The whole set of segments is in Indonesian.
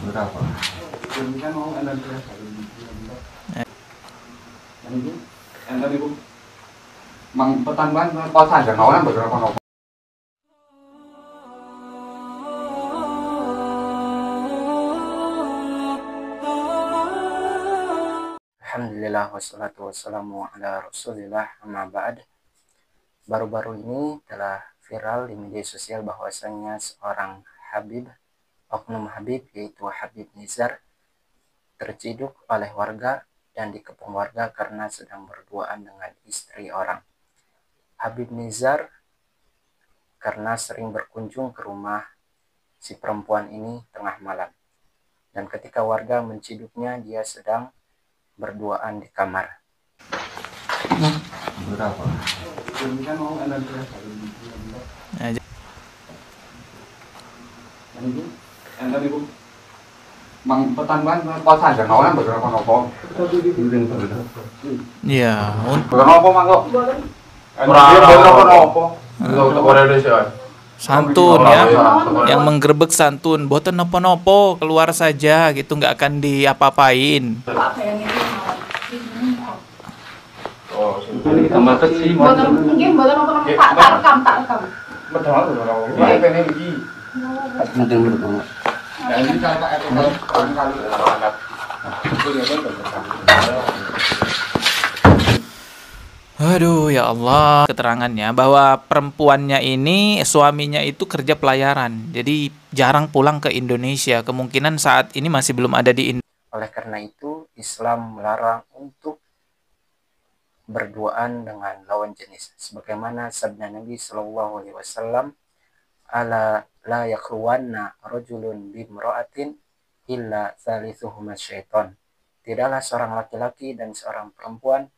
Berapa? Ini kan mau anda yang ini anda ibu mang pertambahan kosan dan orang berapa nopo. Alhamdulillah wassalatu wassalamu ala rasulillah amma ba'd. Baru-baru ini telah viral di media sosial bahwasanya seorang Habib, oknum Habib yaitu Habib Nizar terciduk oleh warga dan dikepung warga karena sedang berduaan dengan istri orang. Habib Nizar karena sering berkunjung ke rumah si perempuan ini tengah malam. Dan ketika warga menciduknya, dia sedang berduaan di kamar. Berapa? Ini kan mau anda ini anda ibu mang pertambahan kosan dan orang berapa nopo. Iya, Berapa nopo mangko? Berapa nopo? santun ya, yang menggerebek santun, boten nopo-nopo, keluar saja gitu, nggak akan diapa-apain. Tambah kecil. Mungkin boten apa-apa, tak rekam. Betul betul. Ini pengen iki. Mungkin betul. Nah, ini kalau Pak RT kali anak. Itu ya Aduh ya Allah, keterangannya bahwa perempuannya ini, suaminya itu kerja pelayaran, jadi jarang pulang ke Indonesia, kemungkinan saat ini masih belum ada di Indonesia. Oleh karena itu, Islam melarang untuk berduaan dengan lawan jenis. Sebagaimana sabda Nabi Shallallahu Alaihi Wasallam, ala la yakruwanna rajulun bimra'atin illa thalithuhuma syaiton. Tidaklah seorang laki-laki dan seorang perempuan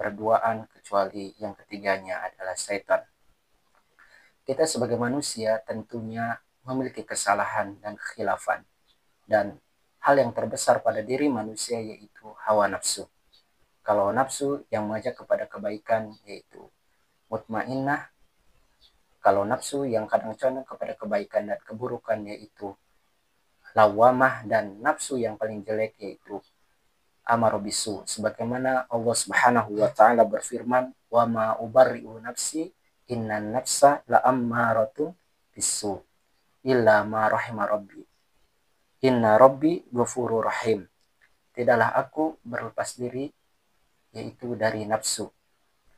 berduaan kecuali yang ketiganya adalah syaitan. Kita sebagai manusia tentunya memiliki kesalahan dan kekhilafan. Dan hal yang terbesar pada diri manusia yaitu hawa nafsu. Kalau nafsu yang mengajak kepada kebaikan yaitu mutmainnah. Kalau nafsu yang kadang condong kepada kebaikan dan keburukan yaitu lawamah, dan nafsu yang paling jelek yaitu amaru bisu. Sebagaimana Allah Subhanahu wa taala berfirman, "Wa ma ubarri'u nafsi, innan nafsa la'ammaratun bisu illa ma rahima rabbi. Inna rabbi ghafurur rahim." Tidaklah aku berlepas diri yaitu dari nafsu.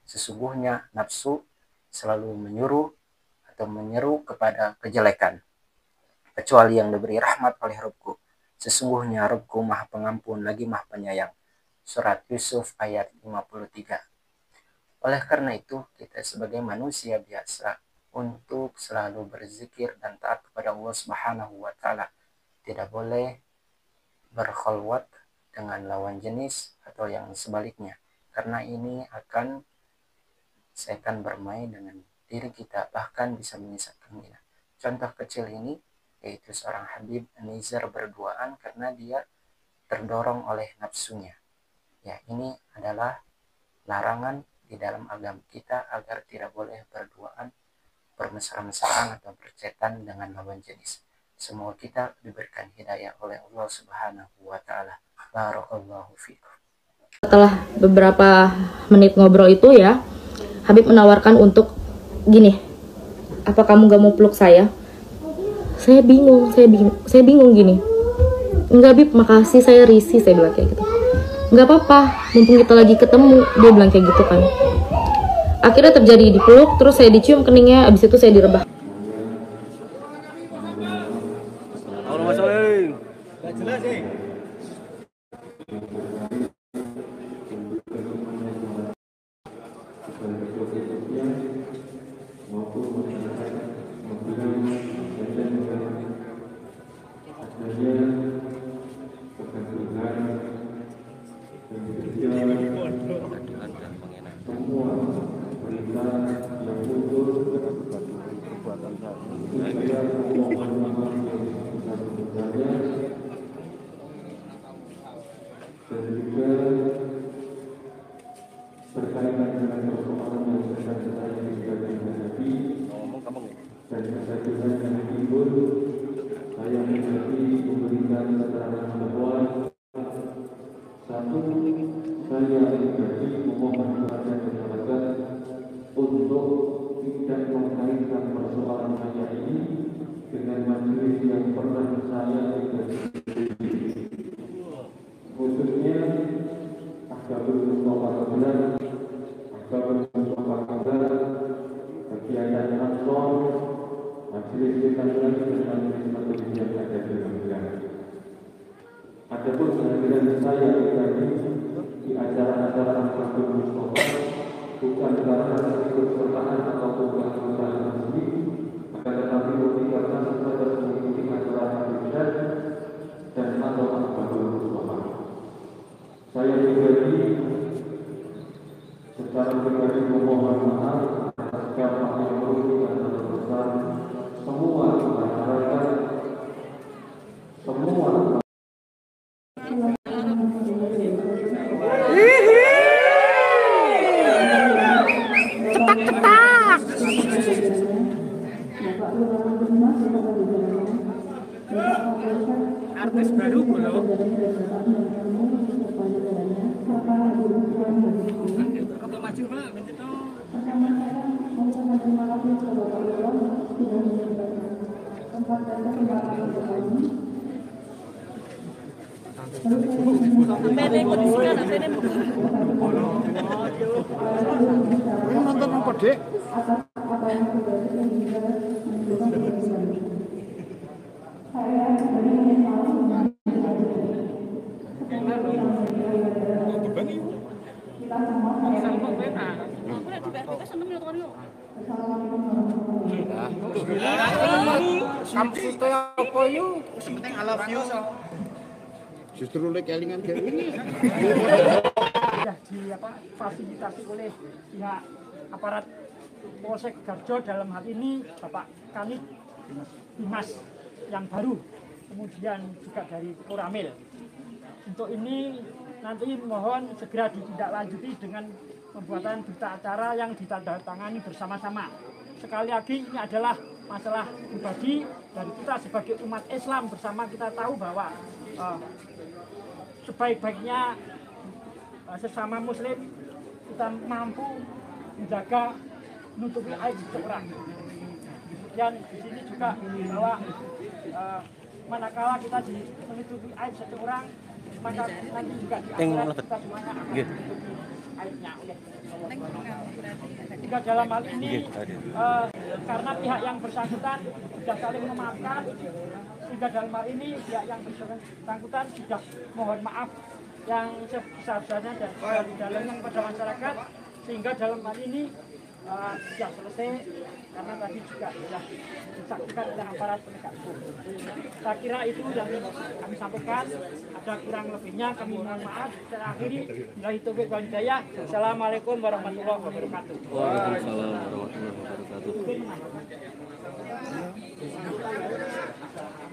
Sesungguhnya nafsu selalu menyuruh atau menyeru kepada kejelekan, kecuali yang diberi rahmat oleh Rabbku. Sesungguhnya Rabbku maha pengampun lagi maha penyayang. Surat Yusuf ayat 53. Oleh karena itu, kita sebagai manusia biasa untuk selalu berzikir dan taat kepada Allah Subhanahu wa taala. Tidak boleh berkhalwat dengan lawan jenis atau yang sebaliknya, karena ini akan setan bermain dengan diri kita, bahkan bisa menyesatkan kita. Contoh kecil ini yaitu seorang Habib Nizar berduaan karena dia terdorong oleh nafsunya. Ya, ini adalah larangan di dalam agama kita agar tidak boleh berduaan, bermesra-mesraan atau bercetan dengan lawan jenis. Semoga kita diberikan hidayah oleh Allah Subhanahu wa taala. Barakallahu fikum. Setelah beberapa menit ngobrol itu ya, Habib menawarkan untuk gini, apa kamu gak mau peluk saya? Saya bingung gini. Enggak Bib, makasih, saya risih, saya bilang kayak gitu. Enggak apa-apa, mumpung kita lagi ketemu, dia bilang kayak gitu kan. Akhirnya terjadi dipeluk, terus saya dicium keningnya, abis itu saya direbah. dengan keterangan bahwa satu, saya pribadi memohon kepada masyarakat untuk tidak mengkaitkan persoalan saya ini dengan majelis yang pernah saya ikuti, khususnya Akabul Mustafa Kablan, Akabul Mustafa Kablan, kegiatan Ansor, majelis kita dan majelis yang ada di Magelang. Adapun kehadiran saya pribadi di acara-acara Akabul Mustafa bukan karena keikutsertaan atau keanggotaan sendiri, akan tetapi murni karena sekedar mengikuti acara Habibsyah dan atau Akabul Mustafa. Saya pribadi secara pribadi memohon maaf atas dampak yang merugikan dan besar semua masyarakat, semua artis baru belum. Kalau maju lah, begitu. Nonton apa dek? Kampus itu apa yuk? Penting I love you. Justru oleh kelingan kayak ini. Sudah difasilitasi oleh pihak aparat Polsek Garjo, dalam hal ini Bapak Kanit Dimas yang baru, kemudian juga dari Koramil. Untuk ini nanti mohon segera ditindaklanjuti dengan pembuatan berita acara yang ditandatangani bersama-sama. Sekali lagi ini adalah masalah pribadi dari kita sebagai umat Islam bersama. Kita tahu bahwa sebaik-baiknya sesama Muslim kita mampu menjaga, menutupi aib seseorang. Dan di sini juga bahwa manakala kita menutupi aib seseorang, maka nanti juga di akhirat kita semuanya akan menutupi aibnya oleh Allah. Jika dalam hal ini karena pihak yang bersangkutan sudah saling memaafkan, sehingga dalam hal ini pihak yang bersangkutan sudah mohon maaf yang sebesar-besarnya dan didalamnya kepada masyarakat, sehingga dalam hal ini sudah selesai karena tadi juga sudah disaksikan oleh aparat penegak hukum. Saya kira itu yang kami sampaikan. Ada kurang lebihnya kami mohon maaf. Saya akhiri. Billahi taufiq wal hidayah. Assalamualaikum warahmatullahi wabarakatuh. Waalaikumsalam warahmatullahi wabarakatuh.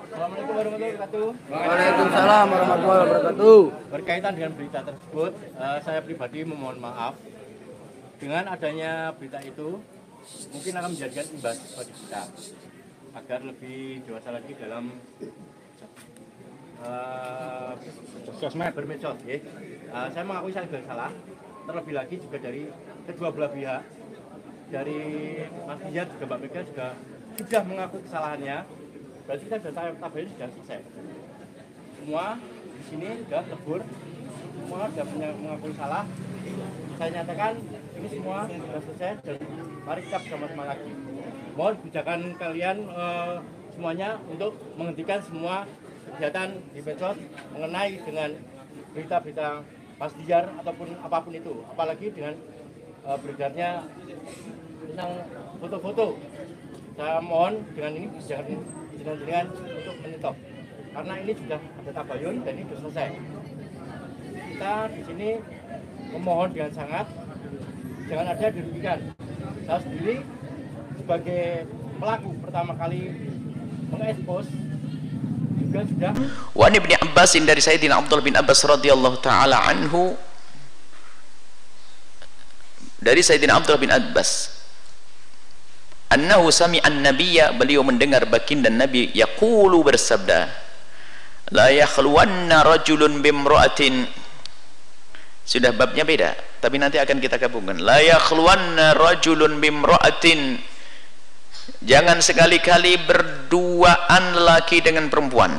Assalamualaikum warahmatullahi wabarakatuh. Waalaikumsalam warahmatullahi wabarakatuh. Berkaitan dengan berita tersebut, saya pribadi memohon maaf. Dengan adanya berita itu, mungkin akan menjadikan imbas bagi kita agar lebih dewasa lagi dalam sosmed bermedsos. Saya mengakui saya bersalah, terlebih lagi juga dari kedua belah pihak, dari Mas Dijar juga Mbak Mega juga sudah mengaku kesalahannya. Berarti kita sudah tabel sudah selesai. Semua di sini sudah lebur, semua sudah mengakui salah. Saya nyatakan ini semua sudah selesai dan mari kita bersama-sama lagi. Mohon kebijakan kalian semuanya untuk menghentikan semua kegiatan di medsos mengenai dengan berita-berita Mas Dijar ataupun apapun itu, apalagi dengan beredarnya tentang foto-foto. Saya mohon dengan ini kebijakan untuk menyetop, karena ini sudah ada tabayun dan ini sudah selesai. Kita di sini memohon dengan sangat jangan ada dirugikan. Saya sendiri sebagai pelaku pertama kali mengekspos juga sudah. Wa an Ibnu Abbas dari Sayyidina Abdullah bin Abbas radhiyallahu taala anhu, dari Sayyidina Abdullah bin Abbas, annahu sami'an nabiyya, beliau mendengar baginda Nabi yaqulu, bersabda, La yakhluwanna rajulun bimra'atin. Sudah babnya beda, tapi nanti akan kita gabungkan. La yakhluwanna rajulun bimra'atin. Jangan sekali-kali berduaan laki dengan perempuan.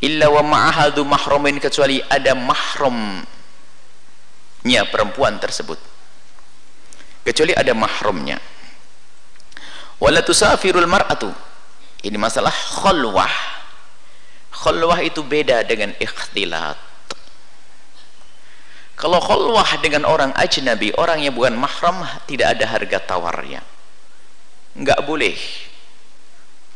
Illa wa ma'ahadu mahramin, kecuali ada mahramnya perempuan tersebut. Kecuali ada mahramnya. Wala tusafirul mar'atu. Ini masalah khulwah. Khulwah itu beda dengan ikhtilat. Kalau khulwah dengan orang ajnabi, orang yang bukan mahram, tidak ada harga tawarnya. Enggak boleh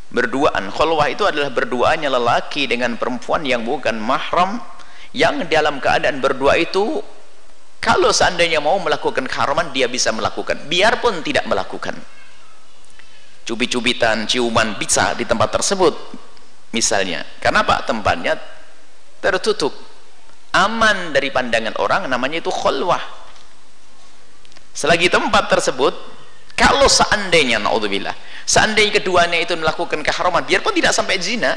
berduaan. Khulwah itu adalah berduanya lelaki dengan perempuan yang bukan mahram, yang dalam keadaan berdua itu, kalau seandainya mau melakukan keharaman, dia bisa melakukan, biarpun tidak melakukan. Cubit-cubitan, ciuman bisa di tempat tersebut misalnya. Kenapa? Tempatnya tertutup, aman dari pandangan orang, namanya itu khulwah. Selagi tempat tersebut, kalau seandainya, naudzubillah, seandainya keduanya itu melakukan keharaman, biarpun tidak sampai zina,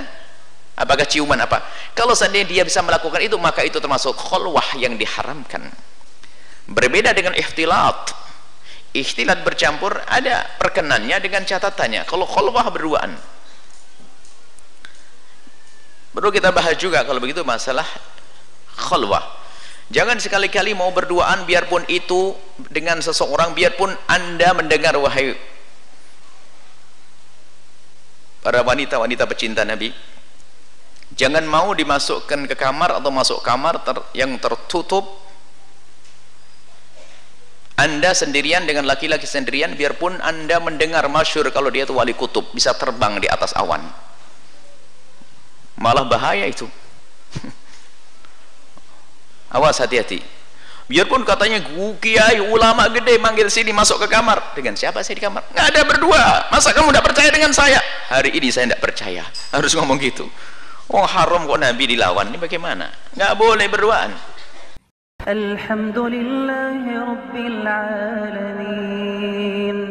apakah ciuman apa, kalau seandainya dia bisa melakukan itu, maka itu termasuk khulwah yang diharamkan. Berbeda dengan ikhtilat. Ikhtilat bercampur, ada perkenannya dengan catatannya. Kalau khulwah berduaan, perlu kita bahas juga kalau begitu masalah khulwah. Jangan sekali-kali mau berduaan biarpun itu dengan seseorang, biarpun Anda mendengar, wahai para wanita-wanita pecinta Nabi, jangan mau dimasukkan ke kamar atau masuk kamar yang tertutup, Anda sendirian dengan laki-laki sendirian, biarpun Anda mendengar masyhur kalau dia itu wali kutub, bisa terbang di atas awan, malah bahaya itu. Awas, hati-hati. Biarpun katanya kiai ulama gede manggil sini masuk ke kamar, dengan siapa sih di kamar? Nggak ada berdua. Masa kamu tidak percaya dengan saya? Hari ini saya tidak percaya. Harus ngomong gitu. Oh, haram kok Nabi dilawan. Ini bagaimana? Nggak boleh berduaan. Alhamdulillahi Rabbil Alamin.